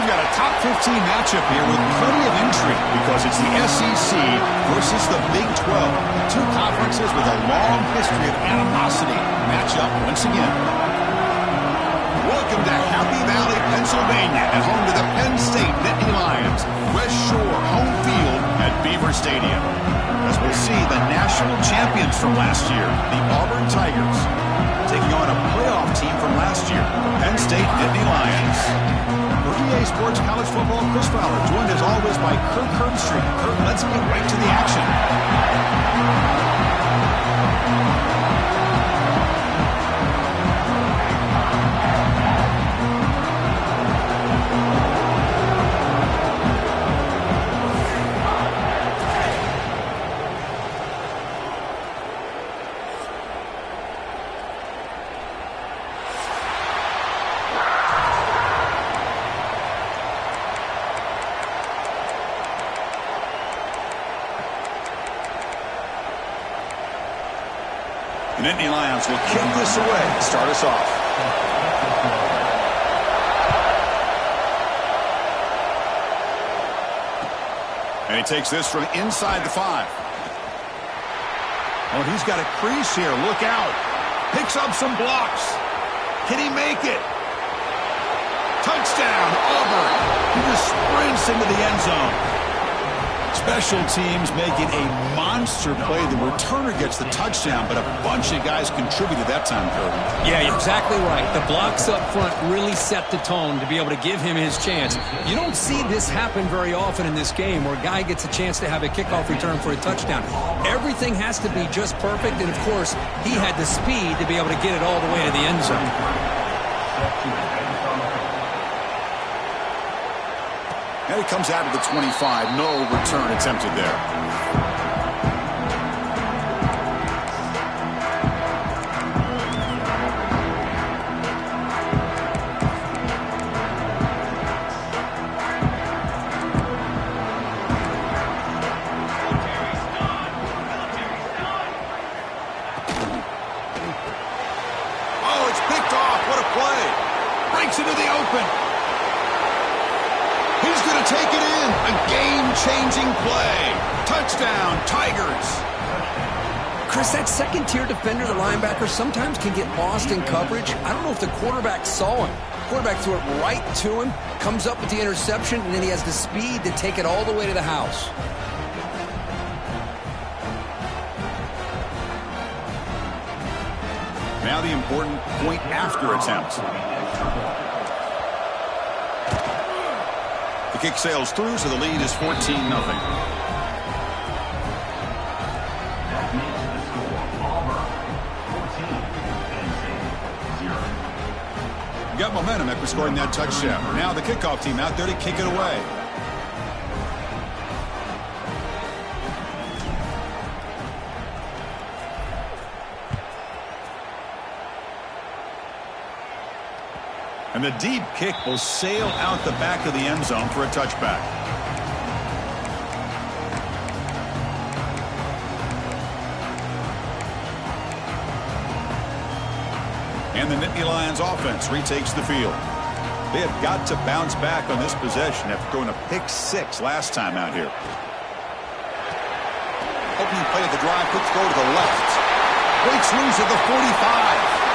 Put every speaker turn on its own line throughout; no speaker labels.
We've got a top 15 matchup here with plenty of intrigue because it's the SEC versus the Big 12. Two conferences with a long history of animosity match up once again. Welcome to Happy Valley, Pennsylvania, and home to the Penn State Nittany Lions. West Shore home field at Beaver Stadium. As we'll see the national champions from last year, the Auburn Tigers, taking on a playoff team from last year, the Penn State Nittany Lions. For EA Sports College Football, Chris Fowler, joined as always by Kirk Herbstreit. Kirk, let's get right to the action. The Nittany Lions will kick this away to start us off. And he takes this from inside the 5. Oh, he's got a crease here. Look out. Picks up some blocks. Can he make it? Touchdown, Auburn. He just sprints into the end zone. Special teams making a monster play. The returner gets the touchdown, but a bunch of guys contributed that time, Kurt.
Yeah, you're exactly right. The blocks up front really set the tone to be able to give him his chance. You don't see this happen very often in this game where a guy gets a chance to have a kickoff return for a touchdown. Everything has to be just perfect, and of course, he had the speed to be able to get it all the way to the end zone.
And he comes out of the 25. No return attempted there. Oh, it's picked off. What a play. Breaks into the open. He's going to take it in. A game-changing play. Touchdown, Tigers.
Chris, that second-tier defender, the linebacker, sometimes can get lost in coverage. I don't know if the quarterback saw him. Quarterback threw it right to him, comes up with the interception, and then he has the speed to take it all the way to the house.
Now the important point after attempt. The kick sails through, so the lead is 14-0. Got momentum after scoring that touchdown. Now the kickoff team out there to kick it away. And the deep kick will sail out the back of the end zone for a touchback. And the Nittany Lions offense retakes the field. They have got to bounce back on this possession after throwing a pick 6 last time out here. Opening play of the drive, quick throw to the left. Breaks loose at the 45.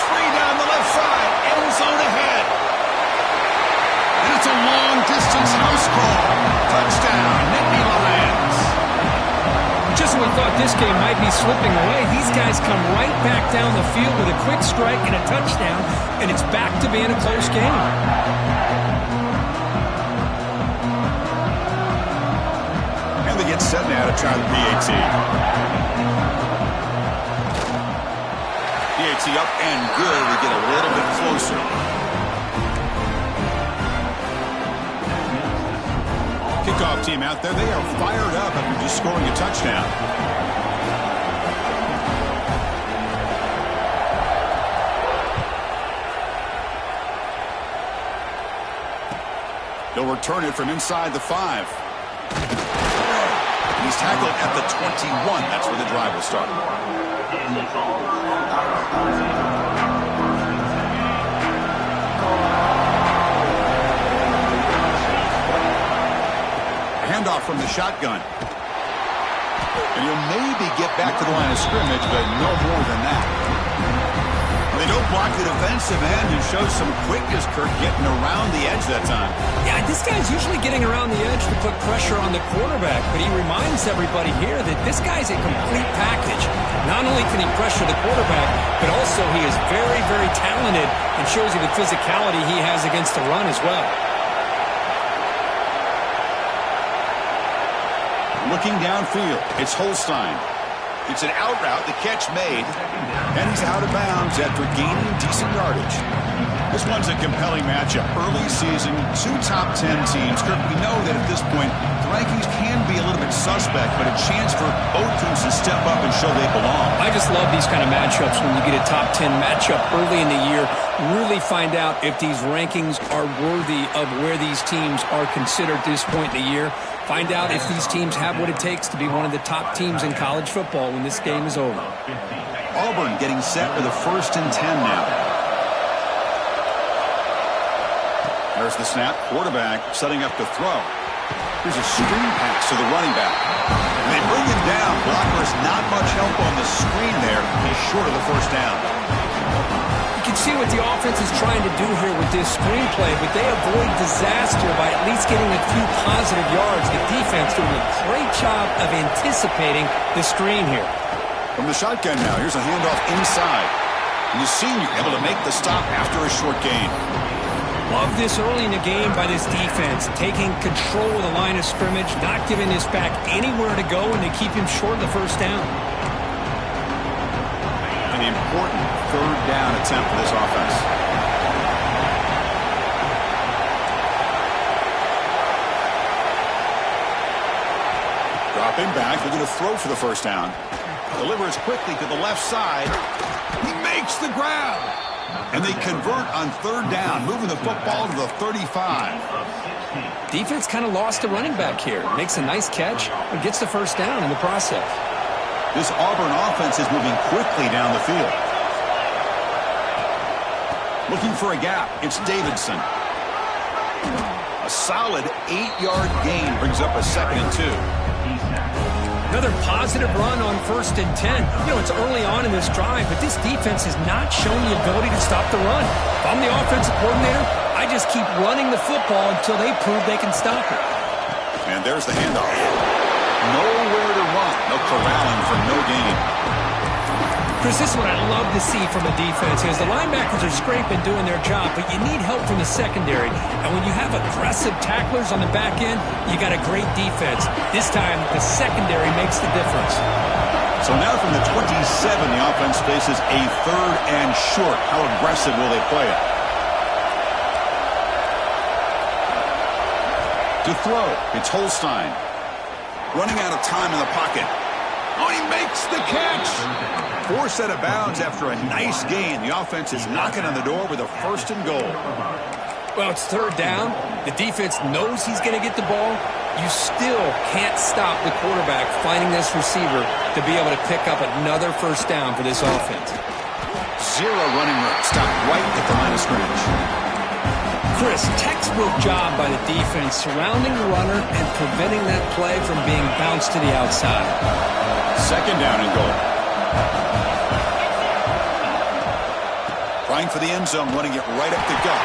Free down the left side, end zone ahead. And it's a long-distance house call. Touchdown, Nittany Lions.
Just when we thought this game might be slipping away, these guys come right back down the field with a quick strike and a touchdown, and it's back to being a close game.
And they get set now to try the PAT. Up and good. We get a little bit closer. Kickoff team out there. They are fired up after just scoring a touchdown. They'll return it from inside the 5. He's tackled at the 21. That's where the drive will start. shotgun. And he'll maybe get back to the line of scrimmage, but no more than that. They don't block the defensive end and show some quickness, Kirk, getting around the edge that time.
Yeah, this guy's usually getting around the edge to put pressure on the quarterback, but he reminds everybody here that this guy's a complete package. Not only can he pressure the quarterback, but also he is very, very talented and shows you the physicality he has against the run as well.
Looking downfield, it's Holstein. It's an out route, the catch made, and he's out of bounds after gaining decent yardage. This one's a compelling matchup. Early season, 2 top 10 teams. Kirk, we know that at this point, the rankings can be a little bit suspect, but a chance for both teams to step up and show they belong.
I just love these kind of matchups when you get a top 10 matchup early in the year. Really find out if these rankings are worthy of where these teams are considered at this point in the year. Find out if these teams have what it takes to be one of the top teams in college football when this game is over.
Auburn getting set for the 1st and 10 now. There's the snap. Quarterback setting up to throw. Here's a screen pass to the running back. And they bring him down. Blocker's not much help on the screen there. He's short of the 1st down.
You can see what the offense is trying to do here with this screenplay, but they avoid disaster by at least getting a few positive yards. The defense doing a great job of anticipating the screen here.
From the shotgun now, here's a handoff inside. And you see you're able to make the stop after a short gain.
Love this early in the game by this defense, taking control of the line of scrimmage, not giving this back anywhere to go, and they keep him short of the 1st down.
An important 3rd down attempt for this offense. Dropping back, looking to throw for the 1st down. Delivers quickly to the left side. He makes the grab. And they convert on 3rd down, moving the football to the 35.
Defense kind of lost the running back here. Makes a nice catch and gets the 1st down in the process.
This Auburn offense is moving quickly down the field. Looking for a gap. It's Davidson. A solid 8-yard gain brings up a 2nd and 2.
Another positive run on 1st and 10. You know, it's early on in this drive, but this defense has not shown the ability to stop the run. If I'm the offensive coordinator, I just keep running the football until they prove they can stop it.
And there's the handoff. Nowhere to run. No corralling for no gain.
Chris, this is what I love to see from a defense is the linebackers are scraping, doing their job, but you need help from the secondary. And when you have aggressive tacklers on the back end, you got a great defense. This time, the secondary makes the difference.
So now from the 27, the offense faces a 3rd and short. How aggressive will they play it? To throw, it's Holstein. Running out of time in the pocket. Oh, he makes the catch. 4 set of bounds after a nice gain. The offense is knocking on the door with a 1st and goal.
Well, it's 3rd down. The defense knows he's going to get the ball. You still can't stop the quarterback finding this receiver to be able to pick up another 1st down for this offense.
0 running room. Stopped right at the line of scrimmage.
Chris, textbook job by the defense surrounding the runner and preventing that play from being bounced to the outside.
2nd down and goal. Trying for the end zone, running it right up the gut.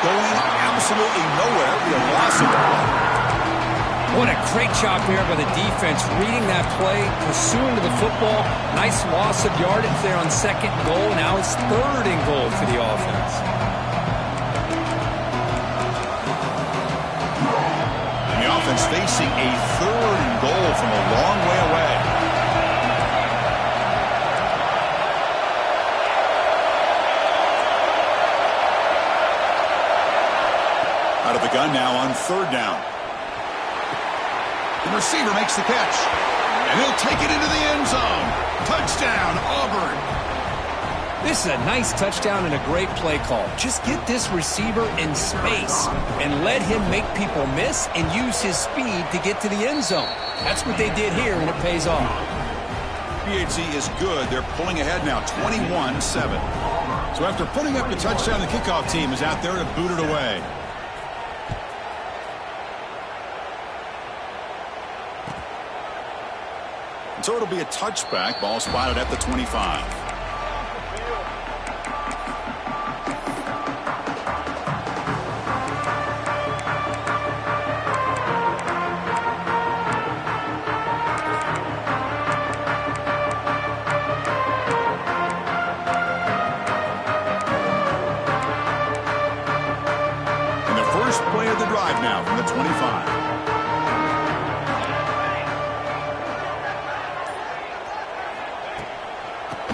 Going absolutely nowhere. The loss of the ball.
What a great job there by the defense, reading that play, pursuing to the football. Nice loss of yardage there on 2nd and goal. Now it's 3rd and goal for the offense.
And the offense facing a 3rd and goal from a long way away. Out of the gun now on 3rd down. The receiver makes the catch. And he'll take it into the end zone. Touchdown, Auburn.
This is a nice touchdown and a great play call. Just get this receiver in space and let him make people miss and use his speed to get to the end zone. That's what they did here, and it pays off.
PHC is good. They're pulling ahead now, 21-7. So after putting up the touchdown, the kickoff team is out there to boot it away. So it'll be a touchback. Ball spotted at the 25. Play of the drive now from the 25.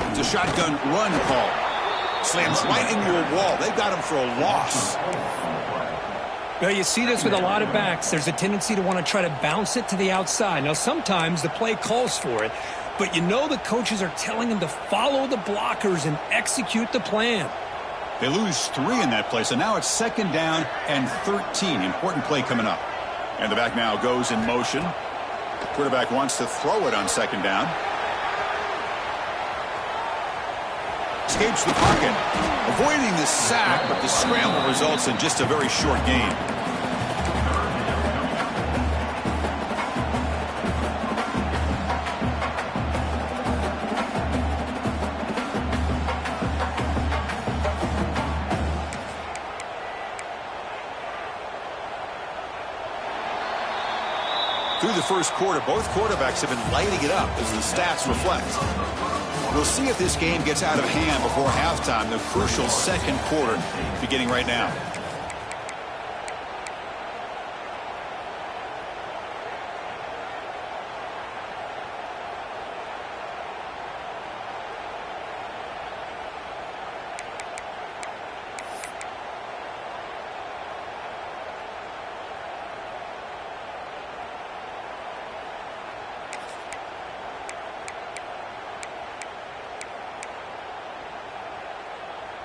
It's a shotgun run call. Slams right into a wall. They got him for a loss.
Well, you see this with a lot of backs. There's a tendency to want to try to bounce it to the outside. Now, sometimes the play calls for it, but you know the coaches are telling them to follow the blockers and execute the plan.
They lose 3 in that play, so now it's 2nd down and 13. Important play coming up. And the back now goes in motion. Quarterback wants to throw it on 2nd down. Escapes the pocket. Avoiding the sack, but the scramble results in just a very short gain. Through the first quarter, both quarterbacks have been lighting it up, as the stats reflect. We'll see if this game gets out of hand before halftime, the crucial second quarter beginning right now.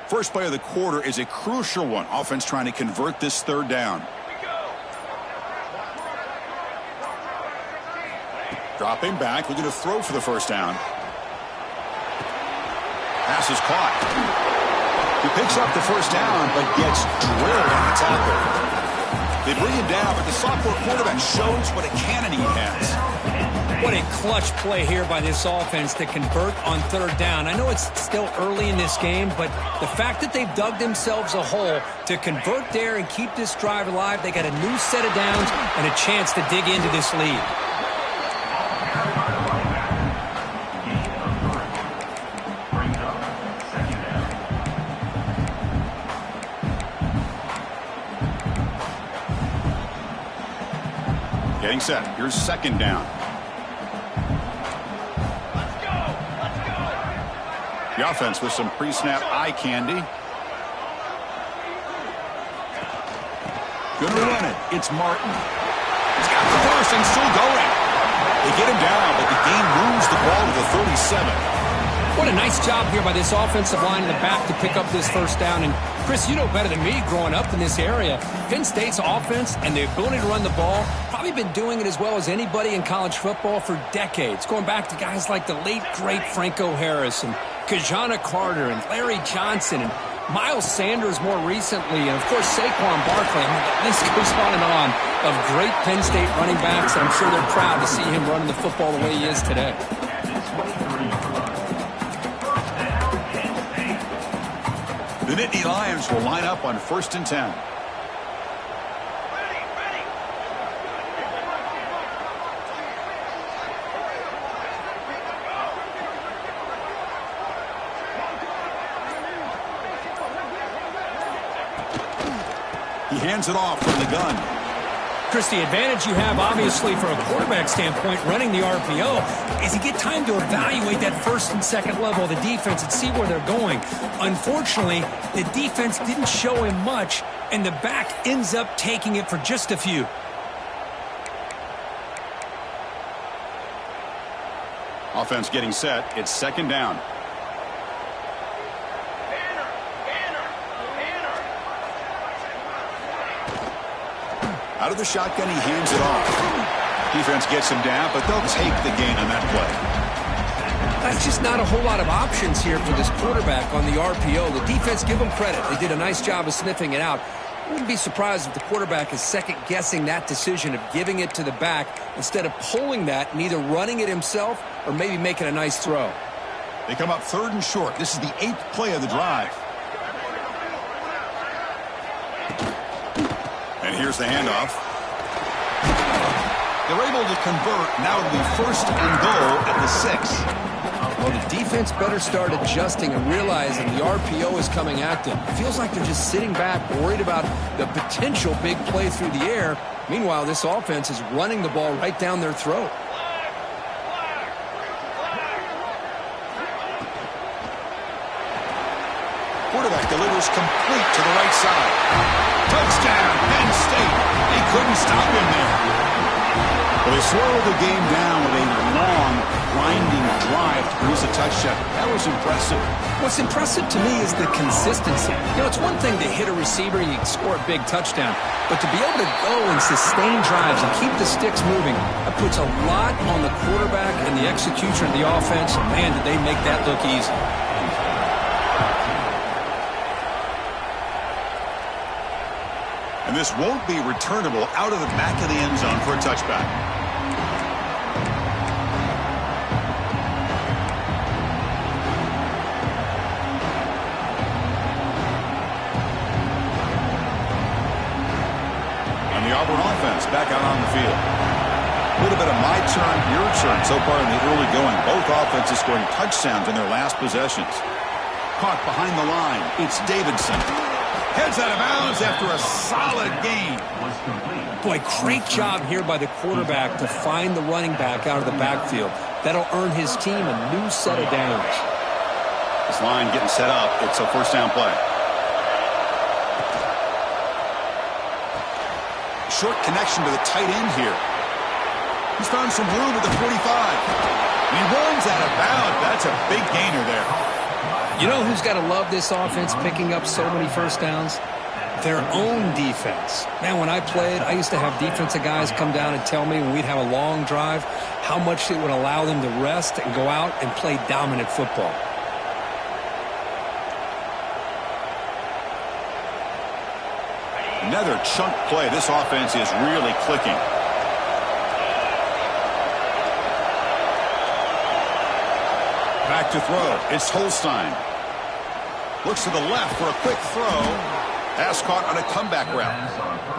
First play of the quarter is a crucial one. Offense trying to convert this 3rd down. Dropping back, looking to throw for the 1st down. Pass is caught. He picks up the 1st down, but gets drilled on the tackle. They bring him down, but the sophomore quarterback shows what a cannon he has.
What a clutch play here by this offense to convert on 3rd down. I know it's still early in this game, but the fact that they've dug themselves a hole to convert there and keep this drive alive, they got a new set of downs and a chance to dig into this lead.
Getting set. Here's 2nd down. The offense with some pre-snap eye candy. Gonna run it. It's Martin. He's got the first and still going. They get him down, but the game moves the ball to the 37.
What a nice job here by this offensive line in the back to pick up this 1st down. And, Chris, you know better than me growing up in this area, Penn State's offense and the ability to run the ball, probably been doing it as well as anybody in college football for decades, going back to guys like the late, great Franco Harris and Kajana Carter and Larry Johnson and Miles Sanders more recently, and, of course, Saquon Barkley. I mean, the list goes on of great Penn State running backs, and I'm sure they're proud to see him running the football the way he is today.
The Nittany Lions will line up on 1st and 10. He hands it off from the gun.
Chris, the advantage you have, obviously, from a quarterback standpoint, running the RPO, is you get time to evaluate that 1st and 2nd level of the defense and see where they're going. Unfortunately, the defense didn't show him much, and the back ends up taking it for just a few.
Offense getting set. It's 2nd down. Out of the shotgun, he hands it off. Defense gets him down, but they'll take the gain on that play.
That's just not a whole lot of options here for this quarterback on the RPO. The defense, give them credit. They did a nice job of sniffing it out. Wouldn't be surprised if the quarterback is second-guessing that decision of giving it to the back instead of pulling that and either running it himself or maybe making a nice throw.
They come up 3rd and short. This is the 8th play of the drive. And here's the handoff. They're able to convert. Now it'll be 1st and goal at the 6.
Well, the defense better start adjusting and realizing the RPO is coming at them. It feels like they're just sitting back, worried about the potential big play through the air. Meanwhile, this offense is running the ball right down their throat.
Quarterback delivers complete to the right side. Touchdown, Penn State. They couldn't stop him there. Well, they slowed the game down with a long, grinding drive to produce a touchdown. That was impressive.
What's impressive to me is the consistency. You know, it's one thing to hit a receiver and you can score a big touchdown, but to be able to go and sustain drives and keep the sticks moving, that puts a lot on the quarterback and the execution of the offense. And man, did they make that look easy.
And this won't be returnable out of the back of the end zone for a touchback. And the Auburn offense back out on the field. A little bit of my turn, your turn so far in the early going. Both offenses scoring touchdowns in their last possessions. Caught behind the line. It's Davidson. Heads out of bounds after a solid gain.
Boy, great job here by the quarterback to find the running back out of the backfield. That'll earn his team a new set of downs.
This line getting set up. It's a 1st down play. Short connection to the tight end here. He's found some room at the 45. He runs out of bounds. That's a big gainer there.
You know who's got to love this offense picking up so many 1st downs? Their own defense. Man, when I played, I used to have defensive guys come down and tell me when we'd have a long drive how much it would allow them to rest and go out and play dominant football.
Another chunk play. This offense is really clicking. Back to throw. It's Holstein. Looks to the left for a quick throw. Pass caught on a comeback route.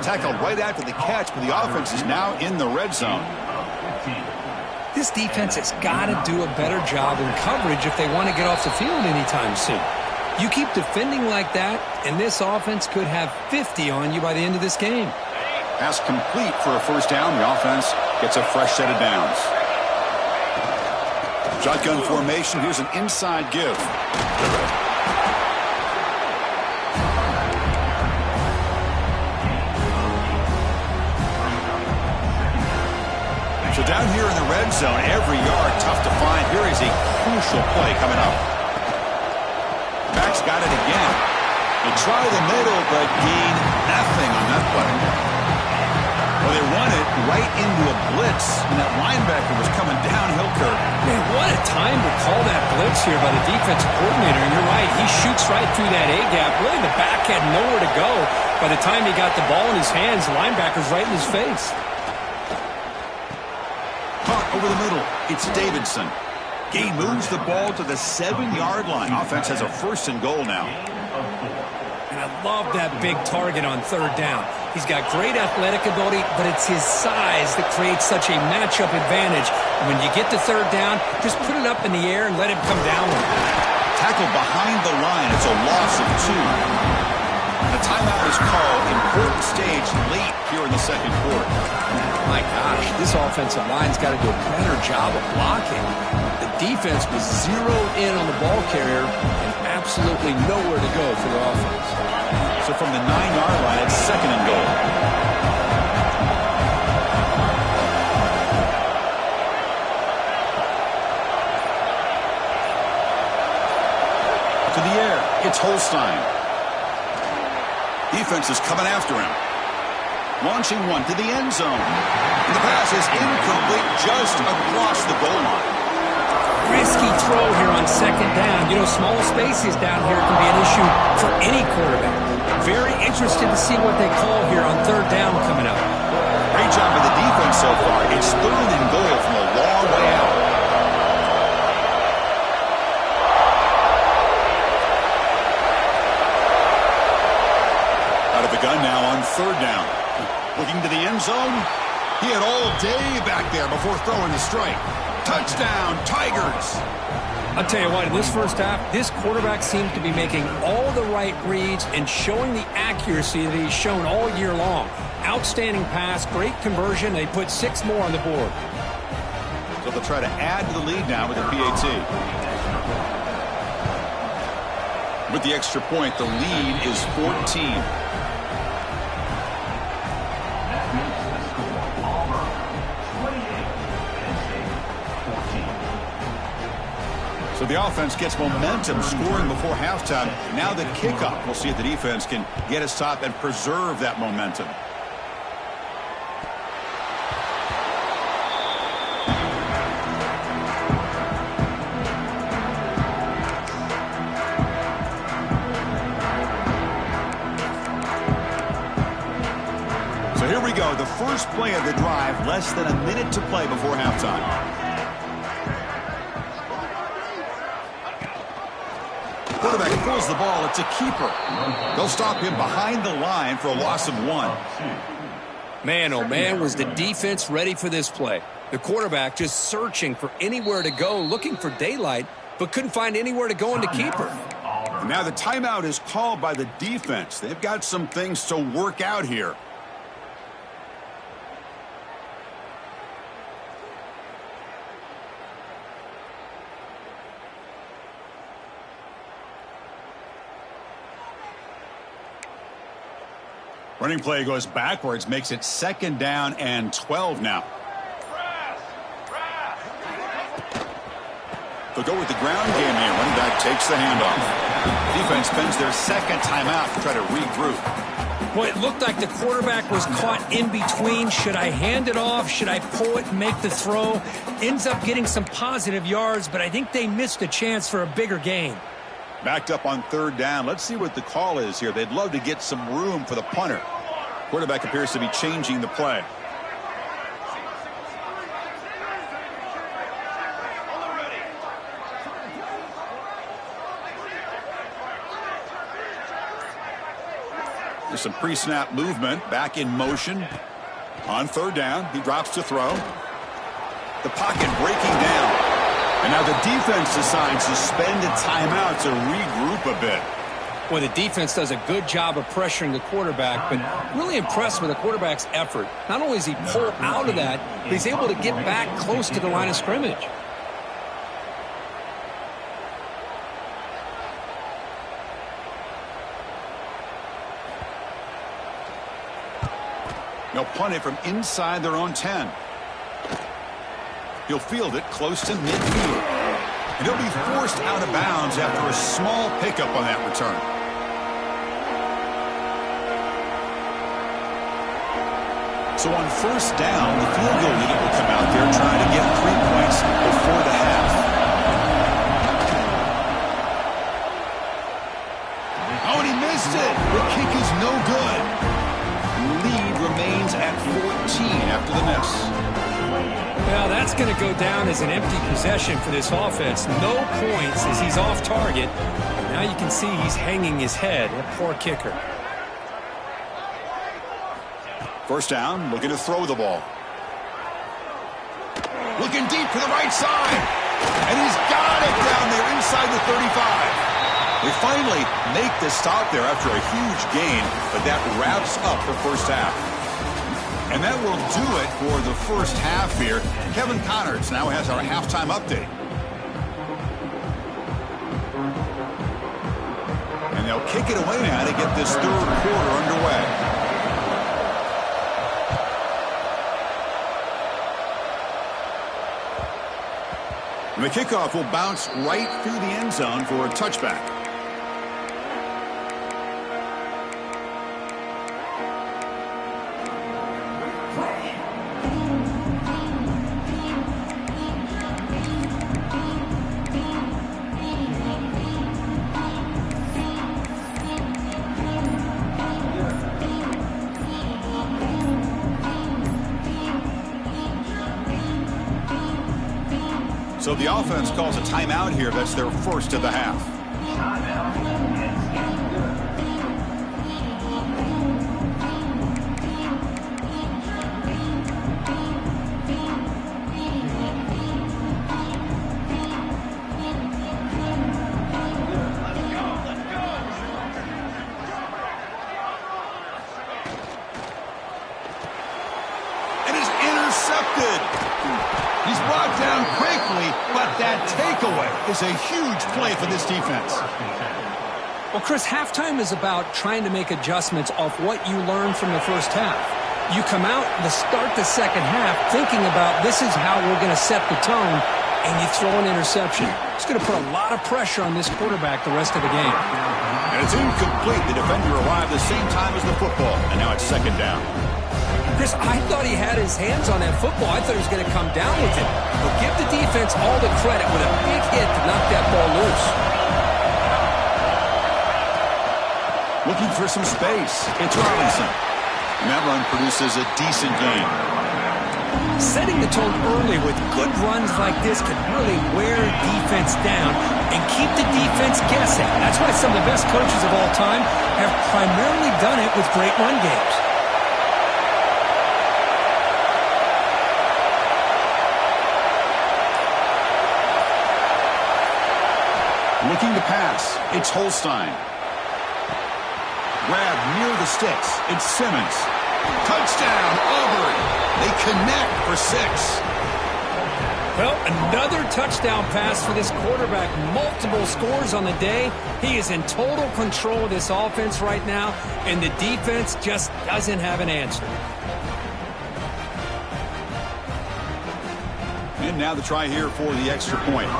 Tackled right after the catch, but the offense is now in the red zone.
This defense has got to do a better job in coverage if they want to get off the field anytime soon. You keep defending like that, and this offense could have 50 on you by the end of this game.
Pass complete for a 1st down. The offense gets a fresh set of downs. Shotgun formation. Here's an inside give. So down here in the red zone, every yard tough to find. Here is a crucial play coming up. Max got it again. They try the middle, but gain nothing on that play. Well, they run it right into a blitz, and that linebacker was coming downhill, Kirk.
Man, what a time to call that blitz here by the defensive coordinator. And you're right, he shoots right through that A-gap. Really, the back had nowhere to go. By the time he got the ball in his hands, the linebacker's right in his face.
Caught over the middle. It's Davidson. Gain moves the ball to the 7-yard line. Offense has a 1st and goal now.
And I love that big target on 3rd down. He's got great athletic ability, but it's his size that creates such a matchup advantage. And when you get to 3rd down, just put it up in the air and let him come down with it.
Tackled behind the line. It's a loss of 2. And a timeout is called. Important stage late here in the 2nd quarter.
My gosh, this offensive line's got to do a better job of blocking. The defense was zeroed in on the ball carrier and absolutely nowhere to go for the offense.
So from the 9-yard line, it's 2nd and goal. To the air, it's Holstein. Defense is coming after him. Launching one to the end zone. And the pass is incomplete just across the goal line.
Risky throw here on 2nd down. You know, small spaces down here can be an issue for any quarterback. Very interested to see what they call here on third down coming up.
Great job of the defense so far. It's 3rd and goal from a long way out. Out of the gun now on 3rd down. Looking to the end zone. He had all day back there before throwing the strike. Touchdown, Tigers.
I'll tell you what, in this first half, this quarterback seems to be making all the right reads and showing the accuracy that he's shown all year long. Outstanding pass, great conversion. They put 6 more on the board.
So they'll try to add to the lead now with a PAT. With the extra point, the lead is 14. So the offense gets momentum scoring before halftime. Now the kickoff. We'll see if the defense can get a stop and preserve that momentum. So here we go. The first play of the drive, less than a minute to play before halftime. Quarterback pulls the ball. It's a keeper. They'll stop him behind the line for a loss of 1.
Man, oh man, was the defense ready for this play. The quarterback just searching for anywhere to go, looking for daylight, but couldn't find anywhere to go into keeper.
And now the timeout is called by the defense. They've got some things to work out here. Running play goes backwards, makes it 2nd down and 12 now. They'll go with the ground game here. Running back takes the handoff. Defense spends their 2nd timeout to try to regroup.
Well, it looked like the quarterback was caught in between. Should I hand it off? Should I pull it and make the throw? Ends up getting some positive yards, but I think they missed a chance for a bigger gain.
Backed up on 3rd down. Let's see what the call is here. They'd love to get some room for the punter. Quarterback appears to be changing the play. There's some pre-snap movement. Back in motion. On 3rd down, he drops to throw. The pocket breaking down. And now the defense decides to spend a timeout to regroup a bit.
Well, the defense does a good job of pressuring the quarterback, but really impressed with the quarterback's effort. Not only is he pulled out of that, but he's able to get back close to the line of scrimmage.
They'll punt it from inside their own 10. He'll field it close to midfield. And he'll be forced out of bounds after a small pickup on that return. So on 1st down, the field goal unit will come out there trying to get 3 points before the half. Oh, and he missed it. The kick is no good. Lead remains at 14 after the miss.
Well, that's going to go down as an empty possession for this offense. No points as he's off target. Now you can see he's hanging his head. A poor kicker.
1st down, looking to throw the ball. Looking deep to the right side. And he's got it down there inside the 35. They finally make the stop there after a huge gain, but that wraps up the first half. And that will do it for the first half here. Kevin Connors now has our halftime update. And they'll kick it away now to get this 3rd quarter underway. And the kickoff will bounce right through the end zone for a touchback. So the offense calls a timeout here. That's their first of the half. He's brought down quickly, but that takeaway is a huge play for this defense.
Well, Chris, halftime is about trying to make adjustments off what you learned from the first half. You come out to start the second half thinking about this is how we're going to set the tone, and you throw an interception. It's going to put a lot of pressure on this quarterback the rest of the game.
And it's incomplete. The defender arrived the same time as the football, and now it's second down.
Chris, I thought he had his hands on that football. I thought he was going to come down with it. But give the defense all the credit with a big hit to knock that ball loose.
Looking for some space. It's Robinson. And that run produces a decent gain.
Setting the tone early with good runs like this can really wear defense down and keep the defense guessing. That's why some of the best coaches of all time have primarily done it with great run games.
Looking to pass. It's Holstein. Grab near the sticks. It's Simmons. Touchdown, Auburn. They connect for 6.
Well, another touchdown pass for this quarterback. Multiple scores on the day. He is in total control of this offense right now, and the defense just doesn't have an answer.
And now the try here for the extra point.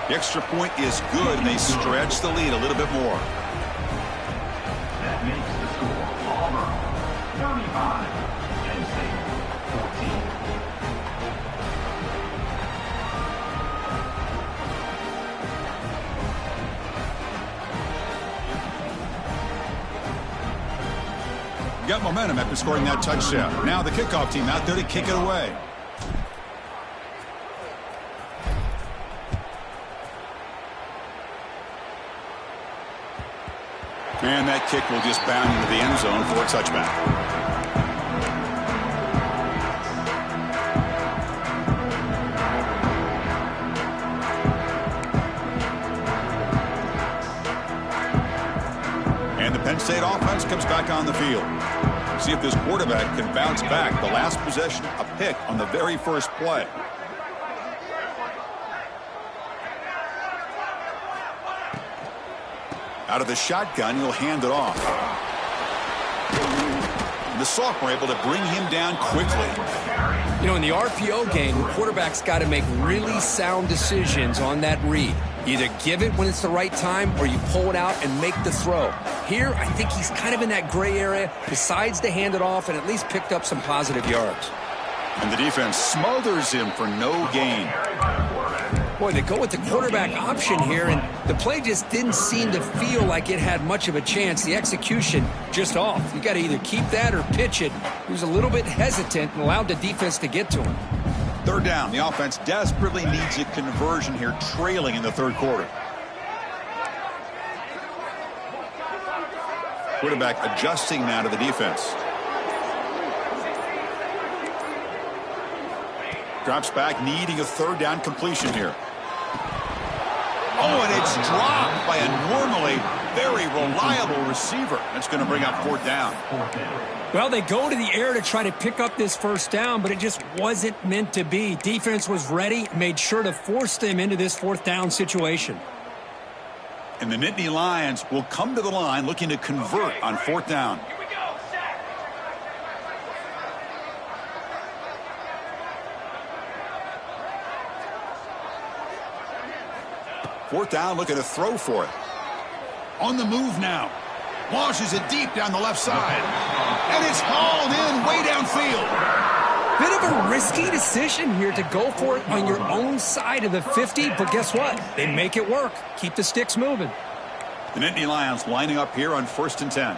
The extra point is good, and they stretch the lead a little bit more.
That makes the score Auburn 35, Penn State
14. Got momentum after scoring that touchdown. Now the kickoff team out there to kick it away. And that kick will just bound into the end zone for a touchback. And the Penn State offense comes back on the field. See if this quarterback can bounce back. The last possession, a pick on the very first play. Out of the shotgun, he'll hand it off. The sophomore able to bring him down quickly.
You know, in the RPO game, the quarterback's got to make really sound decisions on that read. Either give it when it's the right time or you pull it out and make the throw. Here, I think he's kind of in that gray area, decides to hand it off and at least picked up some positive yards.
And the defense smothers him for no gain.
Boy, they go with the quarterback option here, and the play just didn't seem to feel like it had much of a chance. The execution just off. You got to either keep that or pitch it. He was a little bit hesitant and allowed the defense to get to him.
Third down. The offense desperately needs a conversion here, trailing in the third quarter. Quarterback adjusting now to the defense. Drops back, needing a third down completion here. Oh, and it's dropped by a normally very reliable receiver. That's going to bring up fourth down.
Well, they go to the air to try to pick up this first down, but it just wasn't meant to be. Defense was ready, made sure to force them into this fourth down situation.
And the Nittany Lions will come to the line looking to convert on fourth down. Fourth down, looking to throw for it. On the move now. Launches it deep down the left side. And it's hauled in way downfield.
Bit of a risky decision here to go for it on your own side of the 50, but guess what? They make it work. Keep the sticks moving.
The Nittany Lions lining up here on 1st and 10.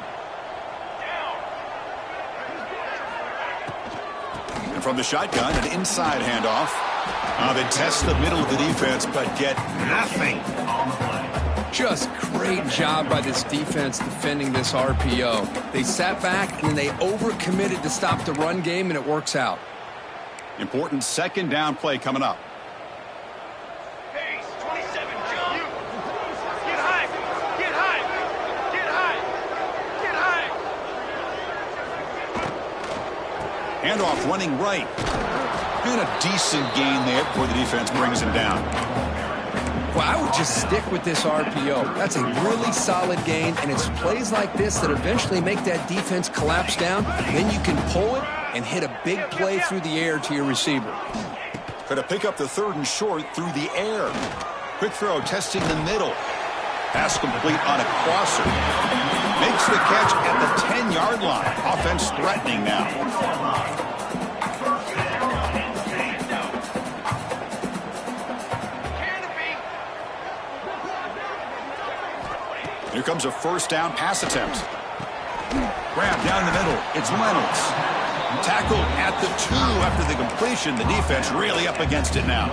from the shotgun, an inside handoff. They test the middle of the defense, but get nothing.
Just great job by this defense defending this RPO. They sat back, and then they overcommitted to stop the run game, and it works out.
Important second down play coming up.
Pace, 27, jump. Get high. Get high. Get high. Get high.
Handoff running right. And a decent gain there before the defense brings him down.
Well, I would just stick with this RPO. That's a really solid gain, and it's plays like this that eventually make that defense collapse down. Then you can pull it and hit a big play through the air to your receiver.
Going to pick up the 3rd and short through the air. Quick throw, testing the middle. Pass complete on a crosser. Makes the catch at the 10-yard line. Offense threatening now. Here comes a first down pass attempt. Grab down the middle. It's Reynolds. Tackled at the 2 after the completion. The defense really up against it now.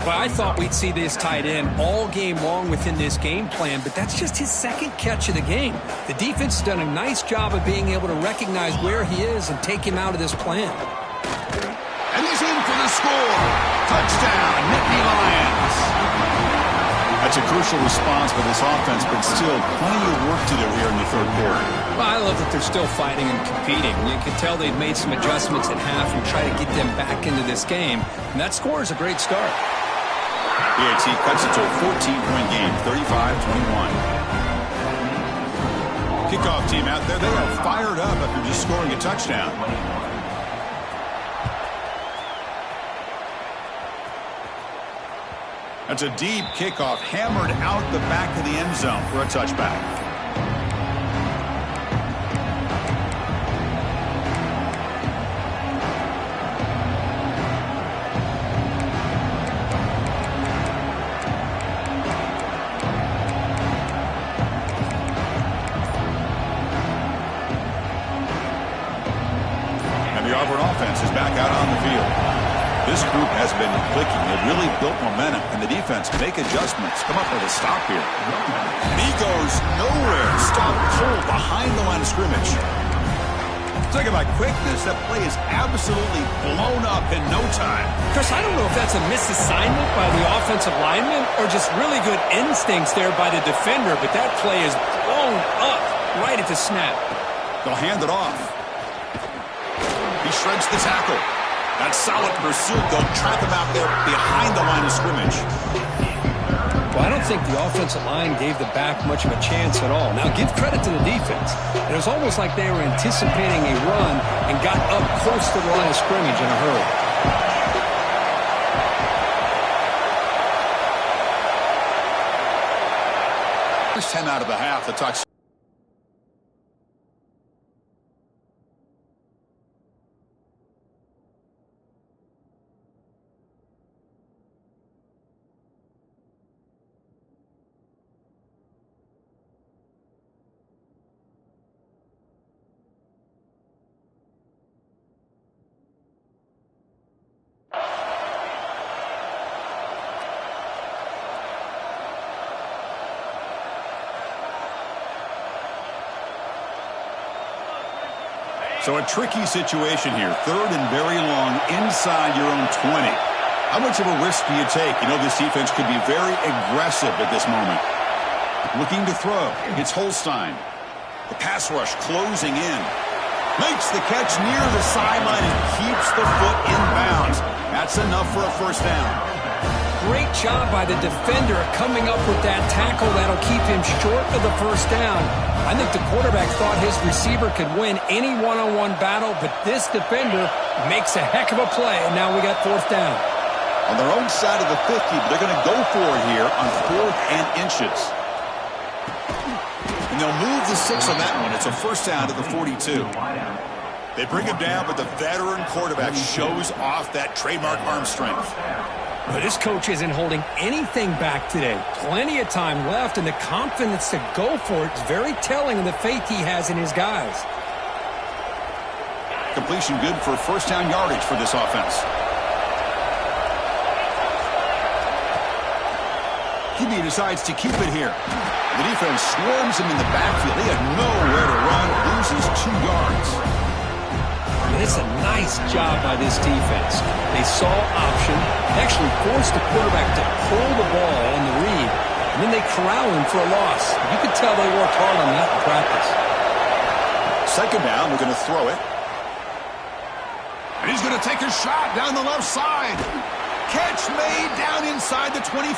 Well, I thought we'd see this tight end all game long within this game plan, but that's just his 2nd catch of the game. The defense has done a nice job of being able to recognize where he is and take him out of this plan.
And he's in for the score. Touchdown, Nittany Lions. That's a crucial response for this offense, but still plenty of work to do here in the 3rd quarter.
Well, I love that they're still fighting and competing. You can tell they've made some adjustments at half and try to get them back into this game. And that score is a great start.
PAT cuts it to a 14-point game, 35-21. Kickoff team out there, they are fired up after just scoring a touchdown. That's a deep kickoff, hammered out the back of the end zone for a touchback. And the Auburn offense is back out on the field. This group has been clicking. They've really built momentum, and the defense make adjustments. Come up with a stop here. And he goes nowhere. Stop cold behind the line of scrimmage. Talking about quickness, that play is absolutely blown up in no time.
Chris, I don't know if that's a misassignment by the offensive lineman or just really good instincts there by the defender, but that play is blown up right at the snap.
They'll hand it off. He shreds the tackle. That solid pursuit, they'll trap him out there behind the line of scrimmage.
Well, I don't think the offensive line gave the back much of a chance at all. Now, give credit to the defense. It was almost like they were anticipating a run and got up close to the line of scrimmage in a hurry.
First 10 out of the half, the touch. So a tricky situation here. 3rd and very long inside your own 20. How much of a risk do you take? You know, this defense could be very aggressive at this moment. Looking to throw. It's Holstein. The pass rush closing in. Makes the catch near the sideline and keeps the foot in bounds. That's enough for a first down.
Great job by the defender coming up with that tackle that'll keep him short of the first down. I think the quarterback thought his receiver could win any one-on-one battle, but this defender makes a heck of a play, and now we got 4th down.
On their own side of the 50, but they're going to go for it here on 4th and inches. And they'll move the 6 on that one. It's a first down to the 42. They bring him down, but the veteran quarterback shows off that trademark arm strength.
But this coach isn't holding anything back today. Plenty of time left, and the confidence to go for it is very telling of the faith he has in his guys.
completion good for first down yardage for this offense. QB decides to keep it here. The defense swarms him in the backfield. He had nowhere to run, loses 2 yards.
It's a nice job by this defense. They saw option, actually forced the quarterback to pull the ball on the read, and then they corral him for a loss. You could tell they worked hard on that in practice.
Second down, we're going to throw it. And he's going to take a shot down the left side. Catch made down inside the 25.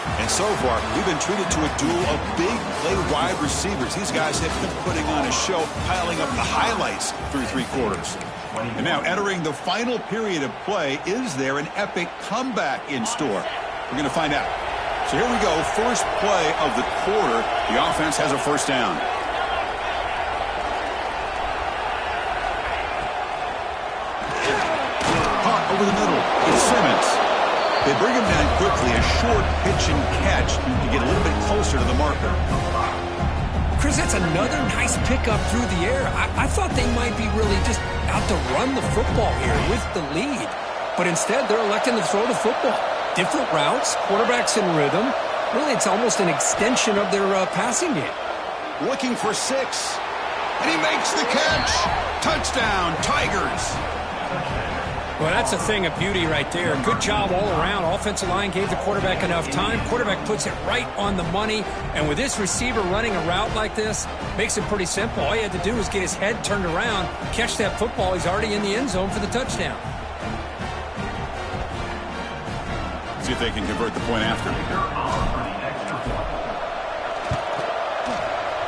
And so far, we've been treated to a duel of big play wide receivers. These guys have been putting on a show, piling up the highlights through 3 quarters. And now entering the final period of play, is there an epic comeback in store? We're going to find out. So here we go, first play of the quarter. The offense has a first down. Caught over the middle. It's Simmons. They bring him down quickly, a short pitch and catch to get a little bit closer to the marker.
Chris, that's another nice pickup through the air. I thought they might be really just out to run the football here with the lead. But instead, they're electing to throw the football. Different routes, quarterbacks in rhythm. Really, it's almost an extension of their passing game.
Looking for 6. And he makes the catch. Touchdown, Tigers.
Well, that's a thing of beauty right there. Good job all around. Offensive line gave the quarterback enough time. Quarterback puts it right on the money. And with this receiver running a route like this, makes it pretty simple. All you had to do was get his head turned around, catch that football. He's already in the end zone for the touchdown.
See if they can convert the point after.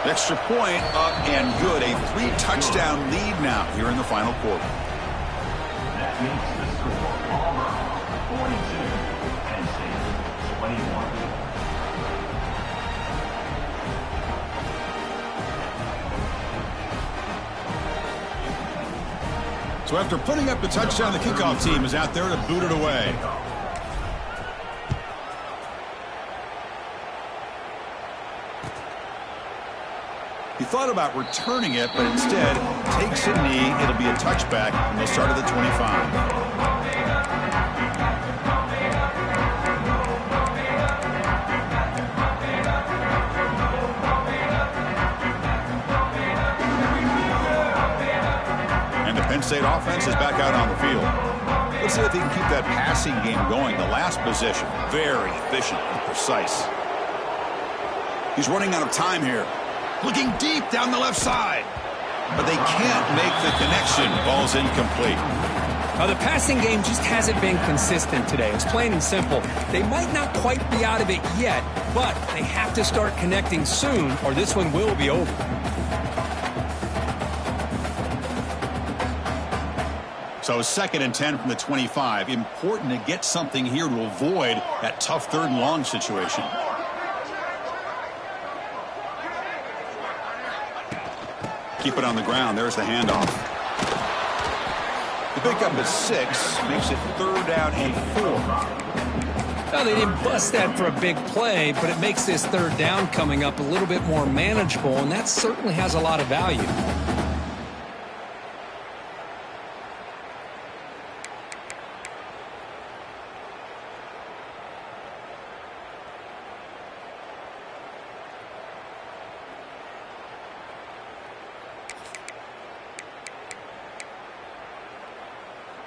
Extra point up and good. A 3-touchdown lead now here in the final quarter.
That makes the score Auburn 42, Penn State 21.
So after putting up the touchdown, the kickoff team is out there to boot it away. He thought about returning it, but instead takes a knee. It'll be a touchback, and they'll start at the 25. And the Penn State offense is back out on the field. Let's see if they can keep that passing game going. The last possession, very efficient and precise. He's running out of time here. Looking deep down the left side. But they can't make the connection. Ball's incomplete.
The passing game just hasn't been consistent today. It's plain and simple. They might not quite be out of it yet, but they have to start connecting soon or this one will be over.
So 2nd and 10 from the 25. Important to get something here to avoid that tough 3rd and long situation. Keep it on the ground. There's the handoff. The pickup is 6. Makes it 3rd down and 4.
Now, they didn't bust that for a big play, but it makes this 3rd down coming up a little bit more manageable, and that certainly has a lot of value.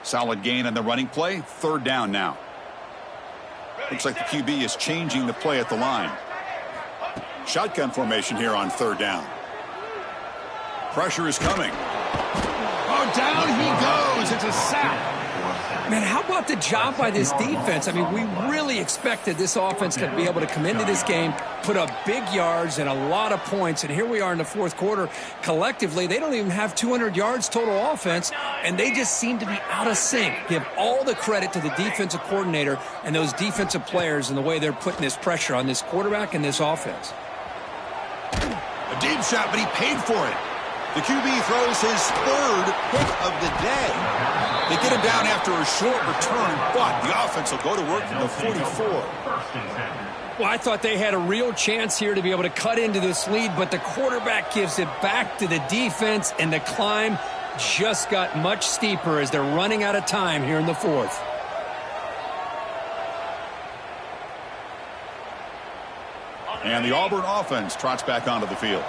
Solid gain on the running play. 3rd down now. Looks like the QB is changing the play at the line. Shotgun formation here on 3rd down. Pressure is coming. Oh, down he goes. It's a sack.
Man, how about the job by this defense? I mean, we really expected this offense to be able to come into this game, put up big yards and a lot of points, and here we are in the 4th quarter. Collectively, they don't even have 200 yards total offense, and they just seem to be out of sync. Give all the credit to the defensive coordinator and those defensive players and the way they're putting this pressure on this quarterback and this offense.
A deep shot, but he paid for it. The QB throws his 3rd pick of the day. They get him down after a short return, but the offense will go to work from the 44.
Well, I thought they had a real chance here to be able to cut into this lead, but the quarterback gives it back to the defense, and the climb just got much steeper as they're running out of time here in the fourth.
And the Auburn offense trots back onto the field.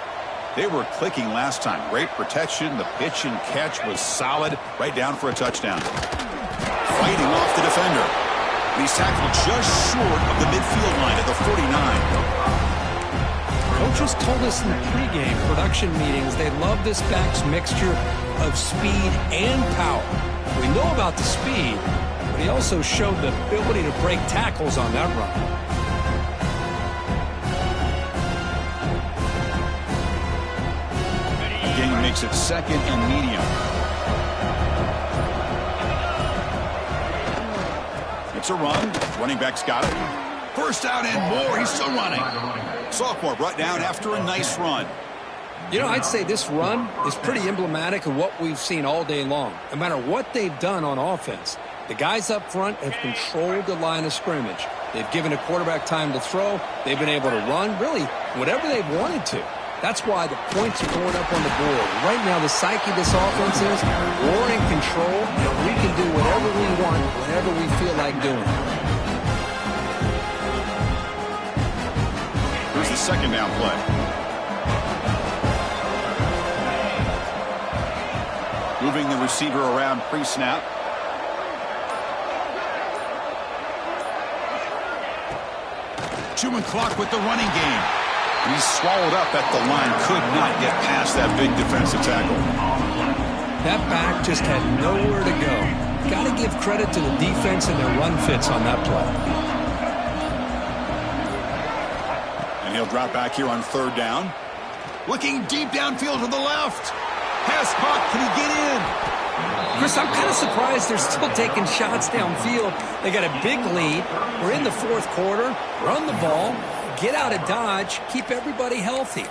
They were clicking last time. Great protection. The pitch and catch was solid. Right down for a touchdown. Fighting off the defender. He's tackled just short of the midfield line at the 49.
Coaches told us in the pregame production meetings they love this back's mixture of speed and power. We know about the speed, but he also showed the ability to break tackles on that run.
Game makes it second and medium. It's a run. Running back's got it. First down and more. He's still running. Sophomore brought down after a nice run.
You know, I'd say this run is pretty emblematic of what we've seen all day long. No matter what they've done on offense, the guys up front have controlled the line of scrimmage. They've given a quarterback time to throw. They've been able to run, really, whatever they've wanted to. That's why the points are going up on the board. Right now, the psyche of this offense is we're in control, and we can do whatever we want, whenever we feel like doing it.
Here's the second down play. Moving the receiver around pre-snap. Chewing clock with the running game. He's swallowed up at the line. Could not get past that big defensive tackle.
That back just had nowhere to go. Got to give credit to the defense and their run fits on that play.
And he'll drop back here on third down. Looking deep downfield to the left. Pass caught. Can he get in?
Chris, I'm kind of surprised they're still taking shots downfield. They got a big lead. We're in the fourth quarter. Run the ball. Get out of Dodge. Keep everybody healthy.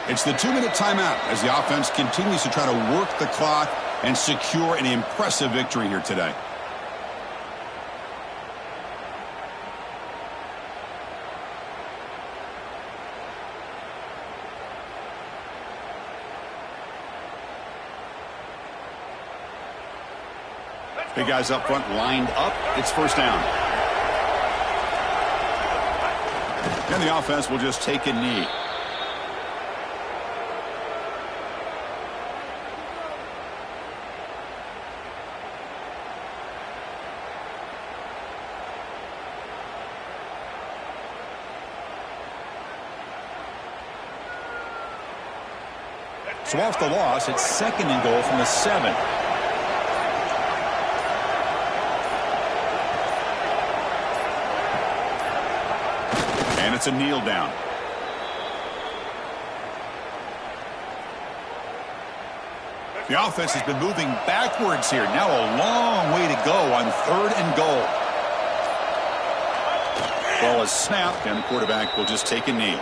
It's the 2-minute timeout as the offense continues to try to work the clock and secure an impressive victory here today. Big guys up front lined up. It's first down. And the offense will just take a knee. So off the loss, it's second and goal from the 7. And it's a kneel down. The offense has been moving backwards here. Now a long way to go on third and goal. Ball is snapped, and the quarterback will just take a knee.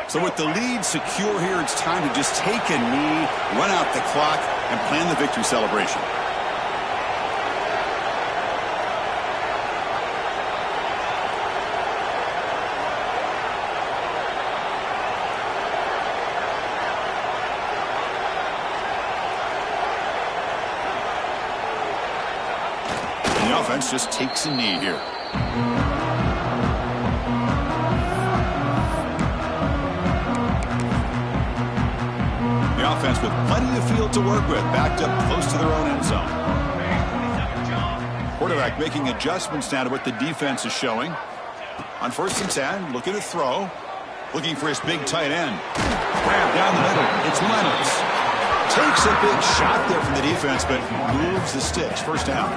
So with the lead secure here, it's time to just take a knee, run out the clock, and plan the victory celebration. And the offense just takes a knee here. Offense with plenty of field to work with, backed up close to their own end zone. Quarterback making adjustments now to what the defense is showing. On first and 10, looking to throw. Looking for his big tight end. Grab down the middle. It's Reynolds. Takes a big shot there from the defense, but moves the sticks. First down.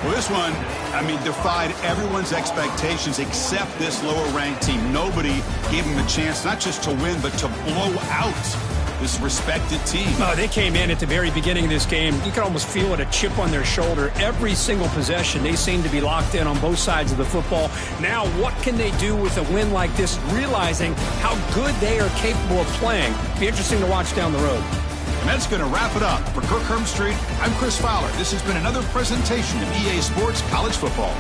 Well, This one, defied everyone's expectations except this lower-ranked team. Nobody gave them a chance not just to win, but to blow out this respected team.
Oh, they came in at the very beginning of this game. You could almost feel it, a chip on their shoulder. Every single possession, they seem to be locked in on both sides of the football. Now, what can they do with a win like this, realizing how good they are capable of playing? Be interesting to watch down the road.
And that's going to wrap it up. For Kirk Hermstreet, I'm Chris Fowler. This has been another presentation of EA Sports College Football.